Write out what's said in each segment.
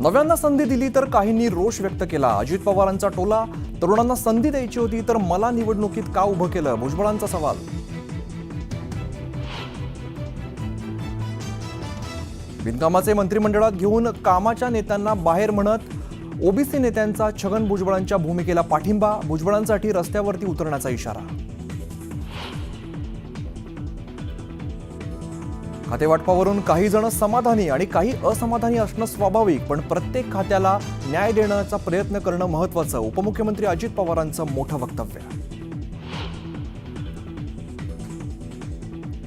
नव्यांना संधी दिली तर काहींनी रोष व्यक्त केला। अजित पवारांचा टोला, तरुणांना संधी द्यायची होती तर मला निवडणुकीत का उभं केलं, भुजबळांचा सवाल। बिनकामाचे मंत्रिमंडळात घेऊन कामाच्या नेत्यांना बाहेर म्हणत ओबीसी नेत्यांचा छगन भुजबळांच्या भूमिकेला पाठिंबा, भुजबळांसाठी रस्त्यावरती उतरण्याचा इशारा। खातेवाटपावरून काही जण समाधानी आणि काही असमाधानी असणं स्वाभाविक, पण प्रत्येक खात्याला न्याय देण्याचा प्रयत्न करणं महत्त्वाचं, उपमुख्यमंत्री अजित पवारांचं मोठं वक्तव्य।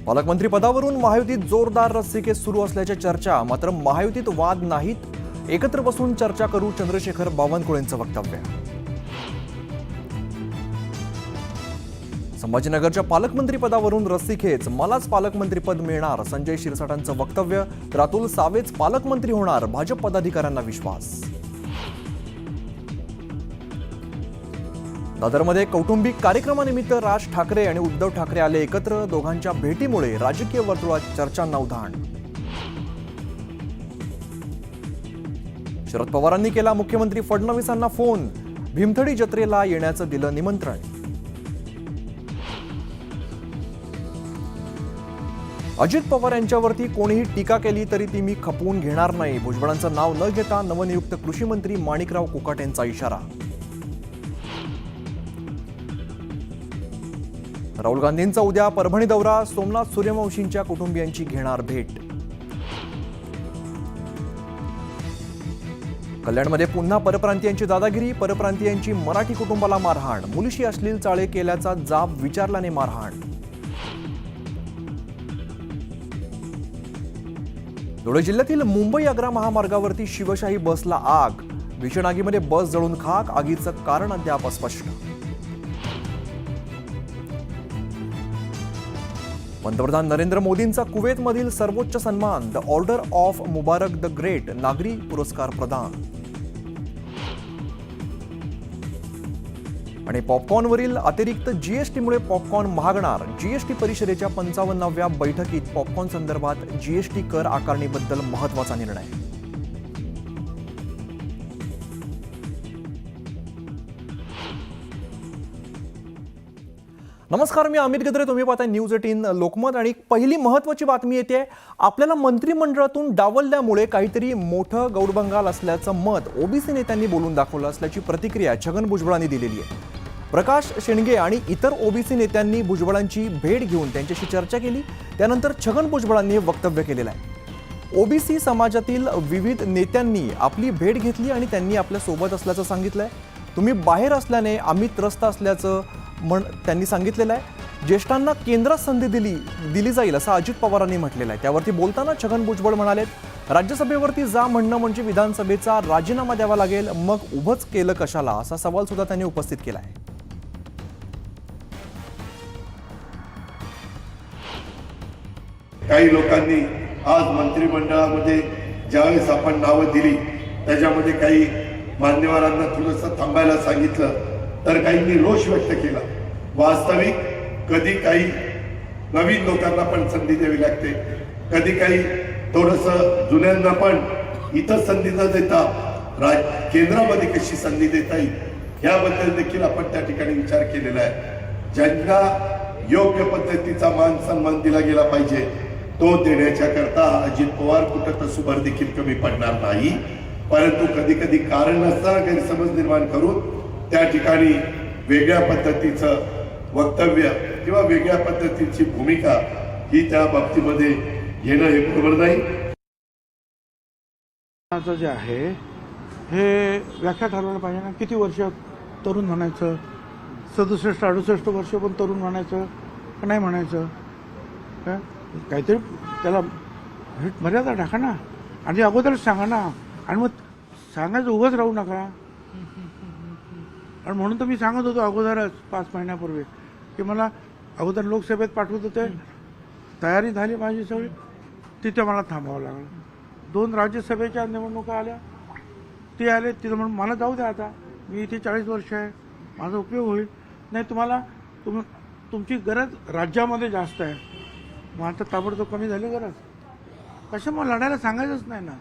पालकमंत्री पदावरून महायुतीत जोरदार रस्सीखेच सुरू असल्याच्या चर्चा, मात्र महायुतीत वाद नाहीत, एकत्र बसून चर्चा करू, चंद्रशेखर बावनकुळेंचं वक्तव्य। संभाजीनगरच्या पालकमंत्री पदावरून रस्सीखेच, मलाच पालकमंत्रीपद मिळणार, संजय शिरसाटांचं वक्तव्य, तर अतुल सावेच पालकमंत्री होणार, भाजप पदाधिकाऱ्यांना विश्वास। दादरमध्ये कौटुंबिक कार्यक्रमानिमित्त राज ठाकरे आणि उद्धव ठाकरे आले एकत्र, दोघांच्या भेटीमुळे राजकीय वर्तुळात चर्चांना उधाण। शरद पवारांनी केला मुख्यमंत्री फडणवीसांना फोन, भीमथडी जत्रेला येण्याचं दिलं निमंत्रण। अजित पवार यांच्यावरती कोणीही टीका केली तरी ती मी खपवून घेणार नाही, भुजबळांचं नाव न घेता नवनियुक्त कृषी मंत्री माणिकराव कोकाटेंचा इशारा। राहुल गांधींचा उद्या परभणी दौरा, सोमनाथ सूर्यवंशींच्या कुटुंबियांची घेणार भेट। कल्याणमध्ये पुन्हा परप्रांतीयांची दादागिरी, परप्रांतीयांची मराठी कुटुंबाला मारहाण, मुलीशी अश्लील चाळे केल्याचा जाब विचारल्याने मारहाण। धुळे जिल्ह्यातील मुंबई आग्रा महामार्गावरती शिवशाही बसला आग, भीषण आगीमध्ये बस जळून खाक, आगीचं कारण अद्याप अस्पष्ट। पंतप्रधान नरेंद्र मोदींचा कुवेतमधील सर्वोच्च सन्मान, the order of Mubarak the great नागरी पुरस्कार प्रदान। आणि पॉपकॉर्नवरील अतिरिक्त जीएसटीमुळे पॉपकॉर्न महागणार, जीएसटी परिषदेच्या 55व्या बैठकीत पॉपकॉर्न संदर्भात जीएसटी कर आकारणीबद्दल महत्त्वाचा निर्णय। नमस्कार, मी अमित गद्रे, तुम्ही पाहताय न्यूज 18 लोकमत। आणि पहिली महत्त्वाची बातमी येते, आपल्याला मंत्रिमंडळातून डावलल्यामुळे काहीतरी मोठं गौडबंगाल असल्याचं मत ओबीसी नेत्यांनी बोलून दाखवलं असल्याची प्रतिक्रिया छगन भुजबळांनी दिलेली आहे। प्रकाश शेंडगे आणि इतर ओबीसी नेत्यांनी भुजबळांची भेट घेऊन त्यांच्याशी चर्चा केली, त्यानंतर छगन भुजबळांनी हे वक्तव्य केलेलं आहे। ओबीसी समाजातील विविध नेत्यांनी आपली भेट घेतली आणि त्यांनी आपल्या सोबत असल्याचं सांगितलंय। तुम्ही बाहेर असल्याने आम्ही त्रस्त असल्याचं त्यांनी सांगितलेलं आहे। ज्येष्ठांना केंद्रात संधी दिली जाईल असं अजित पवारांनी म्हटलेलं आहे। त्यावरती बोलताना छगन भुजबळ म्हणालेत, राज्यसभेवरती जा म्हणणं म्हणजे विधानसभेचा राजीनामा द्यावा लागेल, मग उभंच केलं कशाला, असा सवाल सुद्धा त्यांनी उपस्थित केला आहे। काही लोकांनी आज मंत्रिमंडळामध्ये ज्यावेळेस आपण नावं दिली त्याच्यामध्ये काही मान्यवरांना थोडंसं थांबायला सांगितलं, तर काहींनी रोष व्यक्त केला। वास्तविक कधी काही नवीन लोकांना पण संधी द्यावी लागते, कधी काही थोडंसं जुन्यांना पण इथं संधी न देता केंद्रामध्ये कशी संधी देता येईल याबद्दल देखील आपण त्या ठिकाणी विचार केलेला आहे। ज्यांना योग्य पद्धतीचा मान सन्मान दिला गेला पाहिजे तो देण्याच्या करता अजित पवार कुठं तसुभर देखील कमी पडणार नाही, परंतु कधी कधी कारण नसताना गैरसमज निर्माण करून त्या ठिकाणी वेगळ्या पद्धतीचं वक्तव्य किंवा वेगळ्या पद्धतीची भूमिका ही त्या बाबतीमध्ये येणं हे बरोबर नाही। जे आहे हे व्याख्या ठरवायला पाहिजे ना, किती वर्ष तरुण म्हणायचं, 67-68 वर्ष पण तरुण म्हणायचं का नाही म्हणायचं, काहीतरी त्याला मर्यादा टाका ना, आणि अगोदरच सांगा ना, आणि मग सांगायचं उभंच राहू नका। आणि म्हणून तर मी सांगत होतो अगोदरच 5 महिन्यापूर्वी की मला अगोदर लोकसभेत पाठवत होते, तयारी झाली माझी सगळी, तिथे मला थांबावं लागलं। 2 राज्यसभेच्या निवडणुका आल्या, ते आले तिथं, म्हणून मला जाऊ द्या, आता मी इथे 40 वर्ष आहे, माझा उपयोग होईल। नाही, तुमची गरज राज्यामध्ये जास्त आहे, मग आता ताबडतोब कमी झाली गरज, कशा मग लढायला सांगायचंच नाही ना।